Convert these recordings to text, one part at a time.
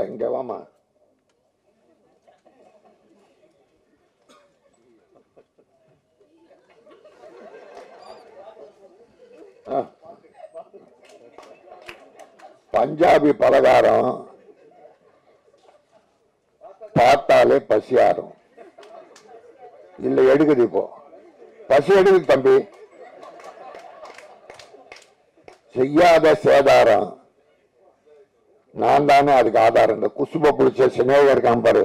இங்க வாமா. பஞ்சாபி பலகாரம் பார்த்தாலே பசியாரும். இல்ல எடுக்குது, இப்போ பசி எடுக்குது தம்பி. செய்யாத சேதாரம் நான் தானே அதுக்கு ஆதாரம். இந்த குசுப புடிச்ச சினேகர் இருக்கான் பாரு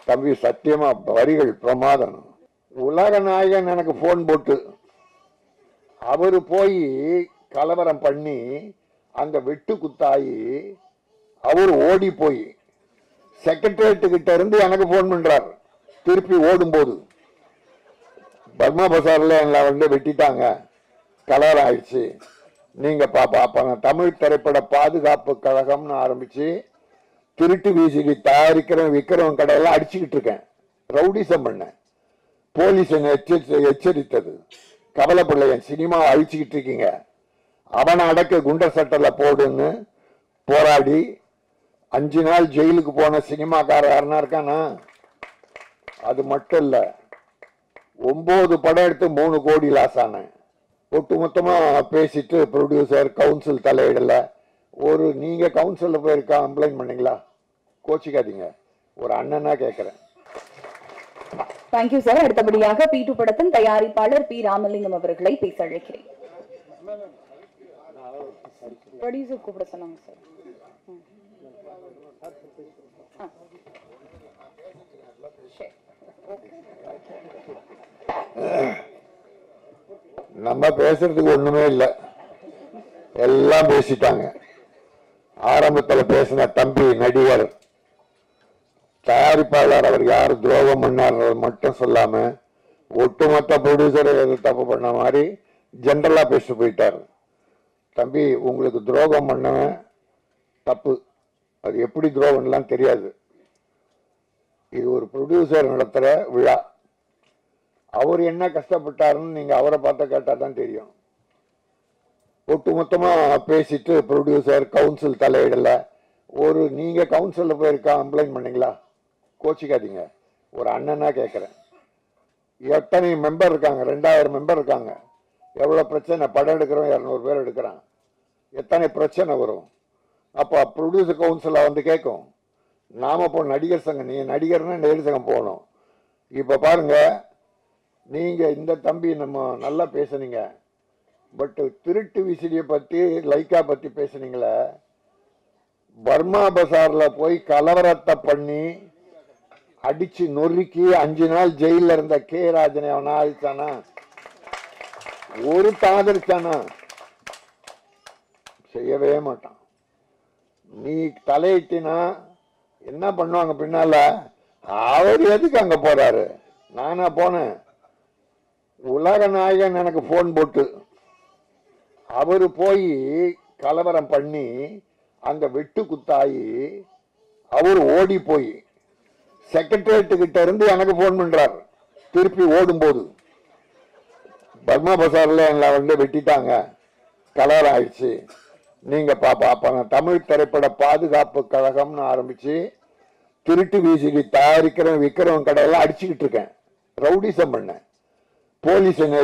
தம்பி, சத்தியமா வரிகள் பிரமாதம். உலக நாயகன் எனக்கு போன் போட்டு அவரு போய் கலவரம் பண்ணி அங்க வெட்டு குத்தாயி அவர் ஓடி போய் செக்ரட்டரியேட் கிட்ட இருந்து எனக்கு போன் பண்றார். திருப்பி ஓடும் போது பர்மா பசார்ல எல்லாம் வந்து வெட்டிட்டாங்க, கலவரம் ஆயிடுச்சு, நீங்க பாப்பா. அப்ப நான் தமிழ் திரைப்பட பாதுகாப்பு கழகம்னு ஆரம்பிச்சு திருட்டு வீசிடி தயாரிக்கிற விக்கிரவன் கடையெல்லாம் அடிச்சுக்கிட்டு இருக்கேன். ரவுடிசம் பண்ணேன். போலீஸ் என்னை எச்சரித்தது, கவலைப்படல, என் சினிமா அழிச்சுக்கிட்டு இருக்கீங்க, அவனை அடக்க குண்டர் சட்டல போடுன்னு போராடி 5 நாள் ஜெயிலுக்கு போன சினிமாக்கார யாருன்னா இருக்கானா? அது மட்டும் இல்ல, 9 படம் எடுத்து 3 கோடி லாஸ் ஆனேன். ஒட்டுமொத்தமா பேசிட்டு ப்ரொடியூசர் கவுன்சில் தலையிடல. நீங்க கவுன்சில் போய் கம்ப்ளைண்ட் பண்ணீங்களா? கோச்சிக்காதீங்க, ஒரு அண்ணனா கேட்கிறேன். Thank you sir. அடுத்தபடியாக P2 படத்தின் தயாரிப்பாளர் பி ராமலிங்கம் அவர்களை பேச அழைக்கிறேன். ப்ரொடியூசர் கூப்பிட சொன்னாங்க சார். நம்ம பேசுறதுக்கு ஒண்ணுமே இல்லை, எல்லாம் பேசிட்டாங்க. ஆரம்பத்தில் பேசின தம்பி நடிகர் தயாரிப்பாளர் அவர் யார் துரோகம் பண்ணார் மட்டும் சொல்லாம ஒட்டுமொத்த ப்ரொடியூசரை தப்பு பண்ண மாதிரி ஜெனரலா பேசிட்டு போயிட்டார். தம்பி, உங்களுக்கு துரோகம் பண்ணவன் தப்பு, அது எப்படி துரோகம்லாம் தெரியாது. இது ஒரு ப்ரொடியூசர் நடத்துற விழா. அவர் என்ன கஷ்டப்பட்டாருன்னு நீங்க அவரை பார்த்த கேட்டா தான் தெரியும். ஒட்டுமொத்தமா பேசிட்டு ப்ரொடியூசர் கவுன்சில் தலையிடல. நீங்க கவுன்சில்ல போய் கம்ப்ளைண்ட் பண்ணீங்களா? கோச்சிக்காதீங்க, ஒரு அண்ணனா கேட்கிறேன். எத்தனை மெம்பர் இருக்காங்க? 2000 மெம்பர் இருக்காங்க. எவ்வளவு பிரச்சனை, படம் எடுக்கிறோம் 200 பேர் எடுக்கிறான், எத்தனை பிரச்சனை வரும். அப்ப ப்ரொடியூசர் கவுன்சில வந்து கேட்கும். நாம போ நடிகர் சங்கம், நீங்க நடிகர்னா நடிகர் சங்கம் போகணும். இப்ப பாருங்க, நீங்க இந்த தம்பி நம்ம நல்லா பேசுனீங்க, பட் திருட்டு விசிறிய பத்தி லைக்கா பத்தி பேசுனீங்களே. பர்மா பசார்ல போய் கலவரத்தை பண்ணி அடிச்சு நொறுக்கி 5 நாள் ஜெயில இருந்த கே ராஜனை அவனா ஆயிச்சானா? ஒரு தாதரிச்சானா? செய்யவே மாட்டான். நீ தலையிட்டினா என்ன பண்ணுவாங்க பின்னால? அவர் எதுக்கு அங்க போறாரு? நானா போனேன். உலக நாயகன் எனக்கு போன் போட்டு அவரு போய் கலவரம் பண்ணி அங்க வெட்டு குத்தாயி அவர் ஓடி போய் செக்ரட்டரியேட் கிட்ட இருந்து எனக்கு போன் பண்றார். திருப்பி ஓடும் போது பர்மா பசார்ல எல்லாம் வந்து வெட்டிட்டாங்க, கலவரம் ஆயிடுச்சு, நீங்க பாப்பா. அப்ப நான் தமிழ் திரைப்பட பாதுகாப்பு கழகம்னு ஆரம்பிச்சு திருட்டு வீசிடி தயாரிக்கிற விக்கிரவன் கடையெல்லாம் அடிச்சுக்கிட்டு இருக்கேன். ரவுடிசம் பண்ணேன். போலீஸ் என்னை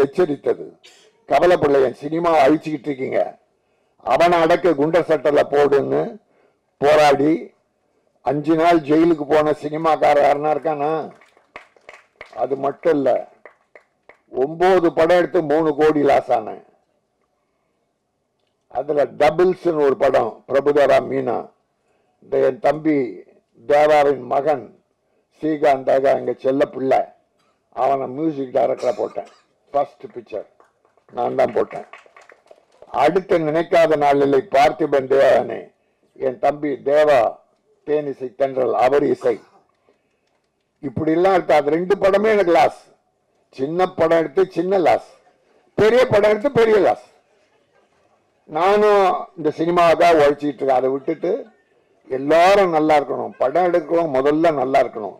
எச்சரித்தது, கவலைப்படல, என் சினிமா அழிச்சுக்கிட்டு இருக்கீங்க, அவனை அடக்க குண்டர் சட்டல போடுன்னு போராடி 5 நாள் ஜெயிலுக்கு போன சினிமாக்கார யாருன்னா இருக்கானா? அது மட்டும் இல்ல, 9 படம் எடுத்து 3 கோடி லாஸ் ஆனேன். அதுல டபுள்ஸ் ஒரு படம், பிரபுதரா மீனா, இந்த என் தம்பி தேவாவின் மகன் ஸ்ரீகாந்தாக எங்க செல்ல பிள்ளை, அவனை மியூசிக் டைரக்டரா போட்டேன். ஃபர்ஸ்ட் பிக்சர் நான் தான் போட்டேன். அடுத்து நினைக்காத நாளில் பார்த்திபன் தேவானே, என் தம்பி தேவா தேனிசை தென்றல் அவர் இசை, இப்படி எல்லாம் இருக்கு. அது 2 படமே எனக்கு லாஸ். சின்ன படம் எடுத்து சின்ன லாஸ், பெரிய படம் எடுத்து பெரிய லாஸ். நானும் இந்த சினிமாவை தான் உழைச்சிட்டு இருக்கேன். அதை விட்டுட்டு எல்லாரும் நல்லா இருக்கணும், படம் எடுக்கிறோம் முதல்ல நல்லா இருக்கணும்.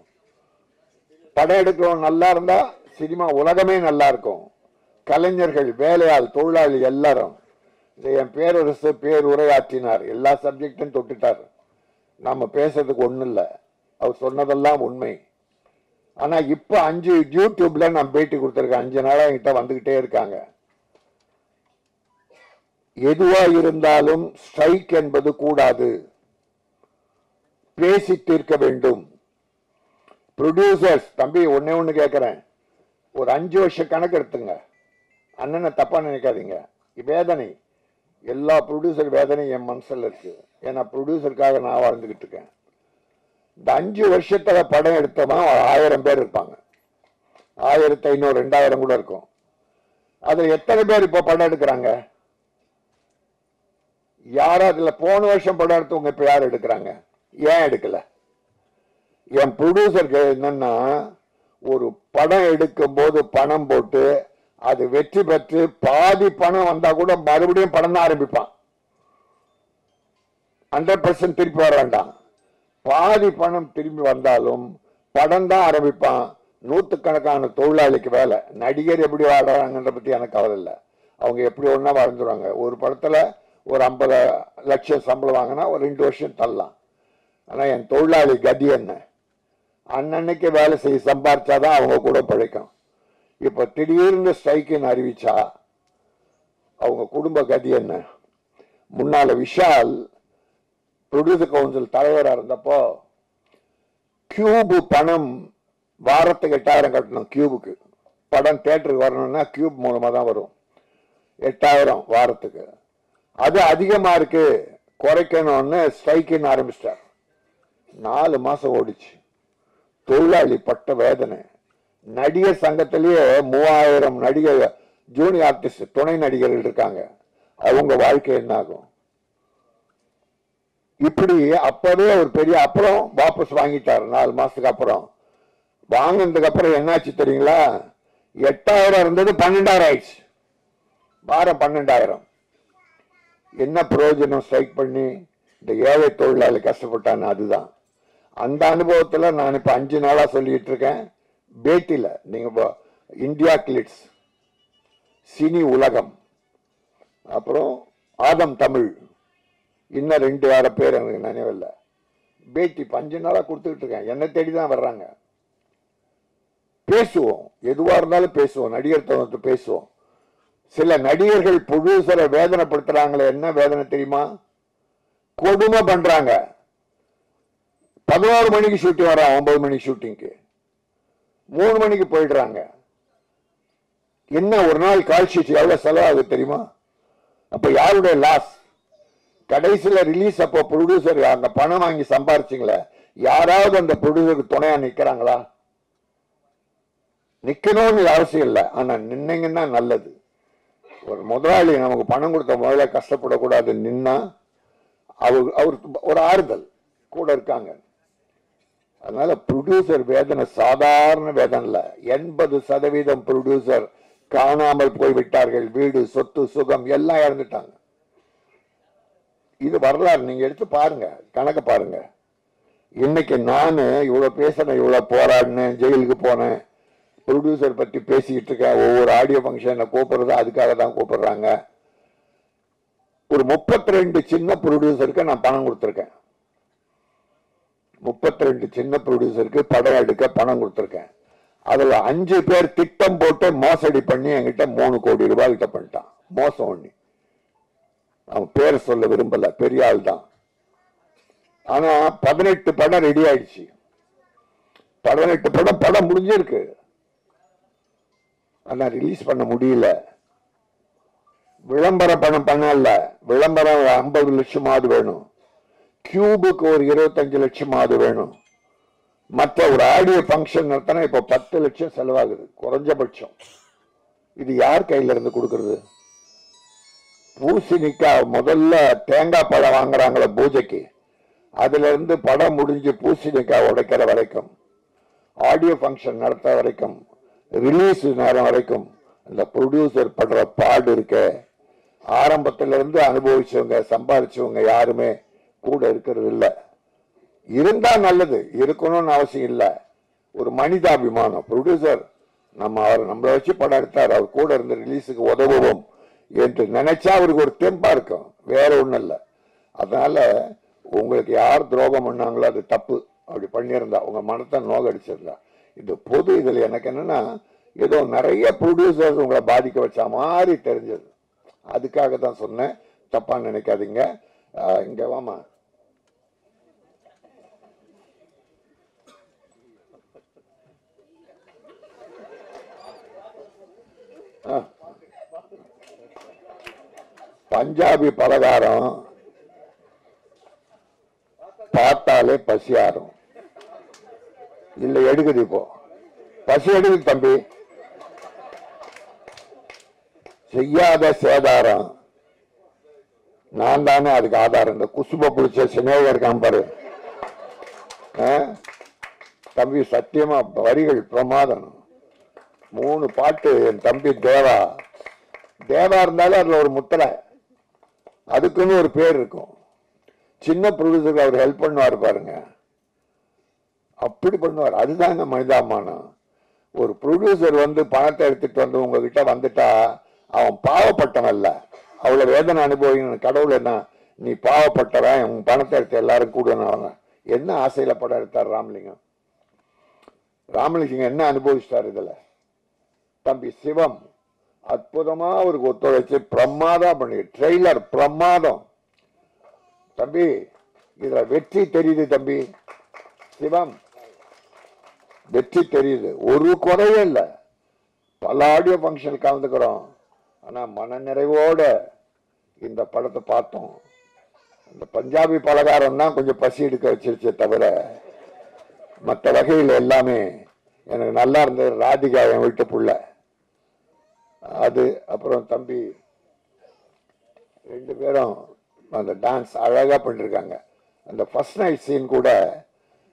படம் எடுக்கிறோம் நல்லா இருந்தா சினிமா உலகமே நல்லா இருக்கும். கலைஞர்கள், வேலையாள், தொழிலாளி எல்லாரும் என் பேரரசு பேருரையாற்றினார், எல்லா சப்ஜெக்டும் தொட்டுட்டார். நம்ம பேசுறதுக்கு ஒண்ணு இல்லை, அவர் சொன்னதெல்லாம் உண்மை. ஆனா இப்ப 5 யூடியூப்ல நான் பேட்டி கொடுத்திருக்கேன். 5 நாளா என்கிட்ட வந்துகிட்டே இருக்காங்க. எதுவா இருந்தாலும் ஸ்ட்ரைக் என்பது கூடாது, பேசி தீர்க்க வேண்டும். ப்ரொடியூசர்ஸ் தம்பி ஒன்னே ஒண்ணு கேட்கிறேன், ஒரு 5 வருஷ கணக்கு எடுத்துங்க. அண்ணனை தப்பா நினைக்காதீங்க. வேதனை, எல்லா ப்ரொடியூசர் வேதனை என் மனசுல இருக்கு. ஏன்னா ப்ரொடியூசருக்காக நான் வாழ்ந்துகிட்டு இருக்கேன். இந்த 5 வருஷத்துல படம் எடுத்தோமா 1000 பேர் இருப்பாங்க, 1500 2000 கூட இருக்கும். அதுல எத்தனை பேர் இப்ப படம் எடுக்கிறாங்க? யாரும் அதுல போன வருஷம் படம் எடுத்தவங்க இப்ப யார் எடுக்கிறாங்க? ஏன் எடுக்கல? என் ப்ரொடியூசருக்கு என்னன்னா, ஒரு படம் எடுக்கும் போது பணம் போட்டு அது வெற்றி பெற்று பாதி பணம் வந்தா கூட மறுபடியும் படம் தான் ஆரம்பிப்பான். 100% திருப்பி வர வேண்டாம், பாதி பணம் திரும்பி வந்தாலும் படம் தான் ஆரம்பிப்பான். 100கணக்கான தொழிலாளிக்கு வேலை. நடிகர் எப்படி வாடுறாங்கன்ற பத்தி எனக்கு கவலை இல்லை, அவங்க எப்படி ஒன்னா வாழ்ந்துருவாங்க. ஒரு படத்துல ஒரு 50 லட்சம் சம்பளம் வாங்கினா ஒரு 2 வருஷம் தள்ளலாம். ஆனா என் தொழிலாளி கதி என்ன? அன்னன்னைக்கு வேலை செய்ய சம்பாரிச்சாதான் அவங்க கூட பிழைக்கும். இப்ப திடீர்னு ஸ்ட்ரைக்குன்னு அறிவிச்சா அவங்க குடும்ப கதி என்ன? முன்னால விஷால் ப்ரொடியூசர் கவுன்சில் தலைவராக இருந்தப்போ கியூபு பணம் வாரத்துக்கு 8000 கட்டணும். கியூபுக்கு படம் தியேட்டருக்கு வரணும்னா கியூப் மூலமா தான் வரும். 8000 வாரத்துக்கு. அது அதிகமா இருக்கு, குறைக்கணும்னு ஸ்ட்ரைக்குன்னு ஆரம்பிச்சிட்டார். 4 மாசம் ஓடிச்சு. தொழிலாளி பட்ட வேதனை. நடிகர் சங்கத்திலேயே 3000 நடிகர் ஜூனியர் ஆர்டிஸ்ட் துணை நடிகர்கள் இருக்காங்க. அவங்க வாழ்க்கை என்ன ஆகும்? இப்படி அப்பவே ஒரு பெரிய, அப்புறம் வாபஸ் வாங்கிட்டார் 4 மாசத்துக்கு அப்புறம். வாங்கினதுக்கு அப்புறம் என்னாச்சு தெரியுங்களா? 8000 இருந்தது 12000 ஆயிடுச்சு. வாரம் 12000. என்ன பிரயோஜனம் ஸ்ட்ரைக் பண்ணி? இந்த ஏழை தொழிலாளி கஷ்டப்பட்டான்னு. அதுதான் அந்த அனுபவத்துல நான் இப்ப 5 நாளா சொல்லிட்டு இருக்கேன். பேட்டில நீங்க இந்தியா கிளிட்ஸ், சினி உலகம், அப்புறம் ஆதம் தமிழ், இன்னும் 2 பேர் எனக்கு நினைவில்லை. பேட்டி 5 நாளா கொடுத்துக்கிட்டு இருக்கேன். என்ன தேடிதான் வர்றாங்க. பேசுவோம், எதுவா இருந்தாலும் பேசுவோம், நடிகர் தவிர்த்து பேசுவோம். சில நடிகர்கள் ப்ரொடியூசரை வேதனைப்படுத்துறாங்களே, என்ன வேதனை தெரியுமா? கொடுமை பண்றாங்க. 11 மணிக்கு ஷூட்டிங் வர, 9 மணிக்கு ஷூட்டிங்க்கு 3 மணிக்கு போயிடுறாங்க. என்ன ஒரு நாள் கால் ஷீட் எவ்வளவு செலவாகுது தெரியுமா? அப்ப யாருடைய லாஸ்? கடைசியில ரிலீஸ் அப்போ ப்ரொடியூசர் அந்த பணம் வாங்கி சம்பாரிச்சிங்களே, யாராவது அந்த ப்ரொடியூசருக்கு துணையா நிக்கிறாங்களா? நிக்கணும்னு அவசியம் இல்லை, ஆனா நின்னீங்கன்னா நல்லது. ஒரு முதலாளி நமக்கு பணம் கொடுத்த முதல்ல கஷ்டப்படக்கூடாது. நின்னா அவர் ஒரு ஆறுதல் கூட இருக்காங்க. அதனால ப்ரொடியூசர் வேதனை சாதாரண வேதனை இல்ல. 80% ப்ரொடியூசர் காணாமல் போய்விட்டார்கள். வீடு, சொத்து, சுகம் எல்லாம் இறந்துட்டாங்க. இது வரலாறு. நீங்க எடுத்து பாருங்க, கணக்கு பாருங்க. இன்னைக்கு நானு இவ்வளவு பேசுறேன், இவ்வளவு போராடினேன், ஜெயிலுக்கு போனேன், ப்ரொடியூசர் பத்தி பேசிக்கிட்டு இருக்கேன். ஒவ்வொரு ஆடியோ ஃபங்க்ஷனை கூப்பிடுறது அதுக்காக தான் கூப்பிடுறாங்க. ஒரு 32 சின்ன ப்ரொடியூசருக்கு நான் பணம் கொடுத்துருக்கேன். 32 சின்ன ப்ரொடியூசருக்கு படம் எடுக்க பணம் கொடுத்துருக்கேன். அதுல 5 பேர் திட்டம் போட்டு மோசடி பண்ணி என்கிட்ட 3 கோடி ரூபாய் கிட்ட பண்ணிட்டான். மோசம் ஒண்ணு. அவன் பேரை சொல்ல விரும்பல, பெரிய ஆள் தான். ஆனா 18 படம் ரெடி ஆயிடுச்சு. 18 படம் முடிஞ்சிருக்கு. ஆனா ரிலீஸ் பண்ண முடியல. விளம்பர பணம் பண்ணல. விளம்பரம் 50 லட்சமாவது வேணும். கியூபுக்கு ஒரு 25 லட்சமாவது வேணும். மற்ற ஒரு ஆடியோ பங்கன் நடத்தினா இப்ப 10 லட்சம் செலவாகுது குறைஞ்சபட்சம். இது யார் கையில இருந்து கொடுக்கறது? பூசணிக்காய் முதல்ல தேங்காய் பழம் வாங்குறாங்கள பூஜைக்கு, அதுல இருந்து படம் முடிஞ்சு பூசணிக்காய் உடைக்கிற வரைக்கும், ஆடியோ பங்கன் நடத்த வரைக்கும், ரிலீஸ் நேரம் வரைக்கும் அந்த ப்ரொடியூசர் படுற பாடு இருக்க. ஆரம்பத்தில இருந்து அனுபவிச்சவங்க, சம்பாதிச்சவங்க யாருமே கூட இருக்கிறது இல்லை. இருந்தா நல்லது, இருக்கணும்னு அவசியம் இல்லை. ஒரு மனிதாபிமானம். ப்ரொடியூசர் நம்மளை வச்சு படம் எடுத்தார், அவர் கூட இருந்து ரிலீஸுக்கு உதவுவோம் என்று நினைச்சா அவருக்கு ஒரு தெம்பா இருக்கும், வேற ஒண்ணும் இல்லை. அதனால உங்களுக்கு யார் துரோகம் பண்ணாங்களோ அது தப்பு. அப்படி பண்ணியிருந்தா உங்க மனத்தை நோகடிச்சிருந்தா இது பொது. இதுல எனக்கு என்னன்னா ஏதோ நிறைய ப்ரொடியூசர்ஸ் உங்களை பாதிக்க வச்ச மாதிரி தெரிஞ்சது. அதுக்காக தான் சொன்னேன், தப்பா நினைக்காதீங்க. இங்க வாமா. பஞ்சாபி பலகாரம் பார்த்தாலே பசியாரும். இல்ல எடுக்குது, இப்போ பசி எடுக்குது தம்பி. செய்யாத சேதாரம் நான் தானே அதுக்கு ஆதாரம். இந்த குசுப பிடிச்ச சினேகர் இருக்கான் பாரு தம்பி, சத்தியமா வரிகள் பிரமாதம். 3 பாட்டு. என் தம்பி தேவா இருந்தாலும் அதுல ஒரு முத்திரை, அதுக்குன்னு ஒரு பேர் இருக்கும். சின்ன ப்ரொடியூசருக்கு அவர் ஹெல்ப் பண்ணுவார் பாருங்க, அப்படி பண்ணுவார். அதுதாங்க மனிதாமானம். ஒரு ப்ரொடியூசர் வந்து பணத்தை எடுத்துட்டு வந்து உங்ககிட்ட வந்துட்டா அவன் பாவப்பட்டவன் இல்ல, அவ்வளவு வேதனை அனுபவிக்கணும். கடவுள் என்ன, நீ பாவப்பட்டவன், உன் பணத்தை எடுத்து எல்லாரும் கூட. என்ன ஆசையில படம் எடுத்தார் ராமலிங்கம்? ராமலிங்கம் என்ன அனுபவிச்சிட்டார் இதுல? தம்பி சிவம் அற்புதமா அவருக்கு ஒத்துழைச்சு பிரமாதம் பண்ணி, ட்ரெய்லர் பிரமாதம் தம்பி. இதுல வெற்றி தெரியுது தம்பி. சிவம் வெற்றி தெரியுது, ஒரு குறையே இல்லை. பல ஆடியோ ஃபங்க்ஷன் கலந்துக்கிறோம், ஆனா மன நிறைவோட இந்த படத்தை பார்த்தோம். இந்த பஞ்சாபி பலகாரம் தான் கொஞ்சம் பசி எடுக்க வச்சிருச்சே தவிர மற்ற வகையில் எல்லாமே எனக்கு நல்லா இருந்தது. ராதிகா என் வீட்டு புள்ள அது. அப்புறம் தம்பி 2 பேரும் அந்த டான்ஸ் அழகா பண்ணிருக்காங்க. அந்த ஃபர்ஸ்ட் நைட் சீன் கூட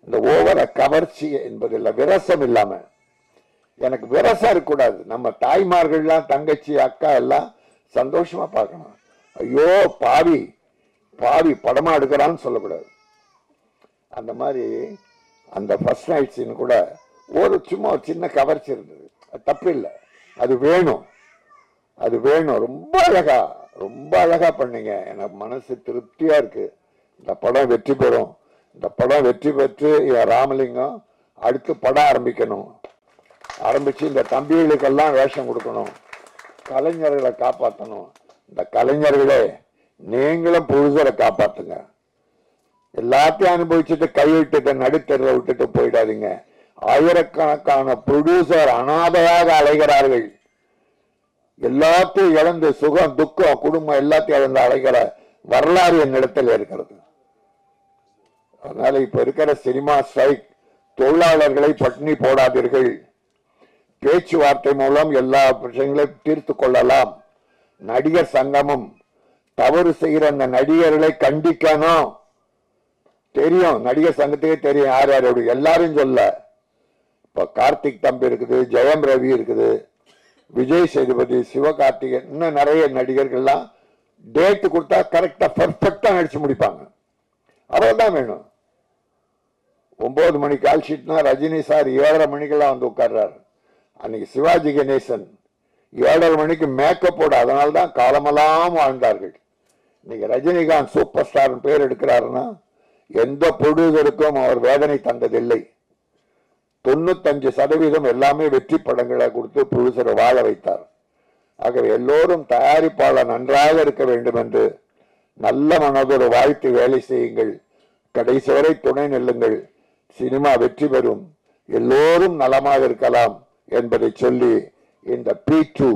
இந்த ஓவர கவர்ச்சி என்பதில்லை, விரசம் இல்லாம. எனக்கு விரசம் இருக்கக்கூடாது. நம்ம தாய்மார்கள்லாம் தங்கச்சி அக்கா எல்லாம் சந்தோஷமா பார்க்கணும். ஐயோ பாவி பாவி படமா எடுக்கிறான்னு சொல்லக்கூடாது. அந்த மாதிரி அந்த ஃபர்ஸ்ட் நைட் சீன் கூட ஒரு சும்மா ஒரு சின்ன கவர்ச்சி இருந்தது, தப்பு இல்லை. அது வேணும், அது வேணும். ரொம்ப அழகா பண்ணீங்க. எனக்கு மனசு திருப்தியா இருக்கு. இந்த படம் வெற்றி பெறும். இந்த படம் வெற்றி பெற்று ராமலிங்கம் அடுத்து படம் ஆரம்பிக்கணும். ஆரம்பிச்சு இந்த தம்பிகளுக்கெல்லாம் வேஷம் கொடுக்கணும், கலைஞர்களை காப்பாற்றணும். இந்த கலைஞர்களே நீங்களும் ப்ரொடியூசரை காப்பாத்துங்க. எல்லாத்தையும் அனுபவிச்சுட்டு கைவிட்டு நடுத்தெருவை விட்டுட்டு போயிடாதீங்க. ஆயிரக்கணக்கான ப்ரொடியூசர் அனாதையாக அலைகிறார்கள். எல்லாத்தையும் இழந்து சுகம் துக்கம் குடும்பம் எல்லாத்தையும் இழந்து அலைகிற வரலாறு என்னிடத்தில் இருக்கிறது. அதனால இப்ப இருக்கிற சினிமா ஸ்ட்ரைக், தொழிலாளர்களை பட்டினி போடாதீர்கள். பேச்சுவார்த்தை மூலம் எல்லா பிரச்சனைகளையும் தீர்த்து கொள்ளலாம். நடிகர் சங்கமம் தவறு செய்கிற அந்த நடிகர்களை கண்டிக்கணும். தெரியும், நடிகர் சங்கத்துக்கே தெரியும் யார் யார் எப்படி, எல்லாரும் சொல்ல. இப்ப கார்த்திக் தம்பி இருக்குது, ஜெயம் ரவி இருக்குது, விஜய் சேதுபதி, சிவகார்த்திகேயன், இன்னும் நிறைய நடிகர்கள்லாம் டேட் கொடுத்தா கரெக்டா பர்ஃபெக்டா நடிச்சு முடிப்பாங்க. அவ்வளவுதான் வேணும். 9 மணி கால் ஷீட்னா ரஜினி சார் 7:30 மணிக்கெல்லாம் வந்து உட்கார்றாரு. அன்னைக்கு சிவாஜி கணேசன் 7:30 மணிக்கு மேக்கப் போட, அதனால்தான் காலமெல்லாம் வாழ்ந்தார்கள். இன்னைக்கு ரஜினிகாந்த் சூப்பர் ஸ்டார் பேர் எடுக்கிறாருன்னா எந்த ப்ரொடியூசருக்கும் அவர் வேதனை தந்ததில்லை. 95% எல்லாமே வெற்றி படங்களை கொடுத்து ப்ரொடியூசரை வாழ வைத்தார். ஆகவே எல்லோரும் தயாரிப்பாளர் நன்றாக இருக்க வேண்டும் என்று நல்ல மனதோடு வாழ்த்து வேலை செய்யுங்கள். கடைசி வரை துணை நெல்லுங்கள். சினிமா வெற்றி பெறும். எல்லோரும் நலமாக இருக்கலாம் என்பதை சொல்லி இந்த P2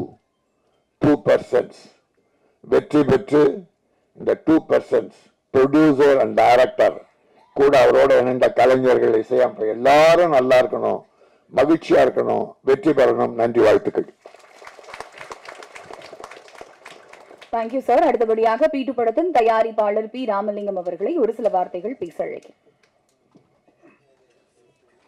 2% வெற்றி பெற்று இந்த 2% ப்ரொடியூசர் அண்ட் டைரக்டர் கூட அவரோட இணைந்த கலைஞர்கள், இசையமைப்பு எல்லாரும் நல்லா இருக்கணும், மகிழ்ச்சியா இருக்கணும், வெற்றி பெறணும். நன்றி, வாழ்த்துக்கள். Thank you sir. அடுத்தபடியாக P2 படத்தின் தயாரிப்பாளர் பி ராமலிங்கம் அவர்களை ஒரு சில வார்த்தைகள் பேச அழைக்கிறேன்.